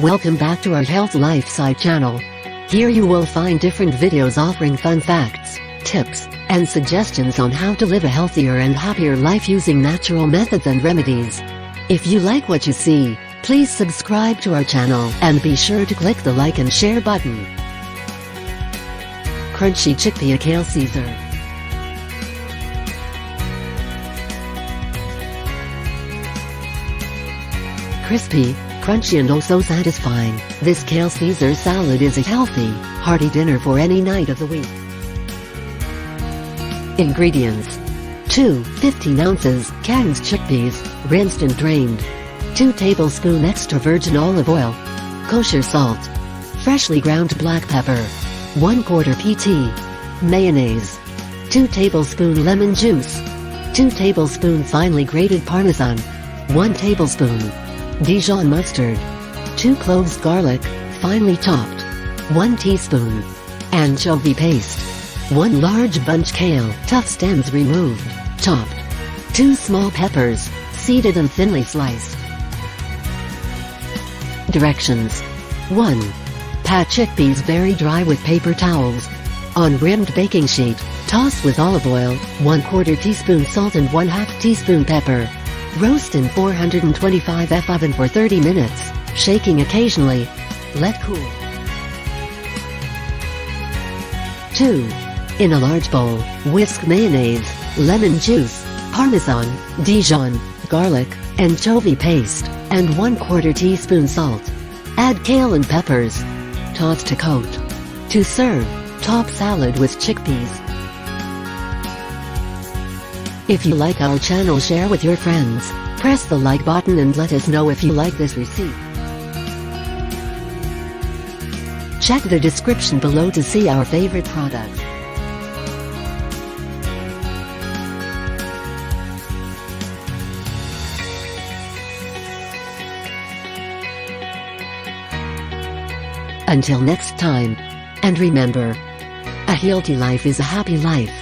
Welcome back to our Health Lifestyle channel. Here you will find different videos offering fun facts, tips, and suggestions on how to live a healthier and happier life using natural methods and remedies. If you like what you see, please subscribe to our channel and be sure to click the like and share button. Crunchy Chickpea Kale Caesar. Crispy, crunchy and oh so satisfying, this Kale Caesar salad is a healthy, hearty dinner for any night of the week. Ingredients: 2 15 ounces canned chickpeas, rinsed and drained. 2 tablespoons extra virgin olive oil. Kosher salt. Freshly ground black pepper. 1/4 pt. Mayonnaise. 2 tablespoons lemon juice. 2 tablespoons finely grated parmesan. 1 tablespoon Dijon mustard. 2 cloves garlic, finely chopped. 1 teaspoon anchovy paste. 1 large bunch kale, tough stems removed, chopped. 2 small peppers, seeded and thinly sliced. Directions: 1. Pat chickpeas very dry with paper towels. On rimmed baking sheet, toss with olive oil, 1/4 teaspoon salt and 1/2 teaspoon pepper. Roast in 425 F oven for 30 minutes, shaking occasionally. Let cool. 2. In a large bowl, whisk mayonnaise, lemon juice, parmesan, Dijon, garlic, anchovy paste, and 1/4 teaspoon salt. Add kale and peppers. Toss to coat. To serve, top salad with chickpeas. If you like our channel, share with your friends, press the like button and let us know if you like this recipe. Check the description below to see our favorite products. Until next time. And remember, a healthy life is a happy life.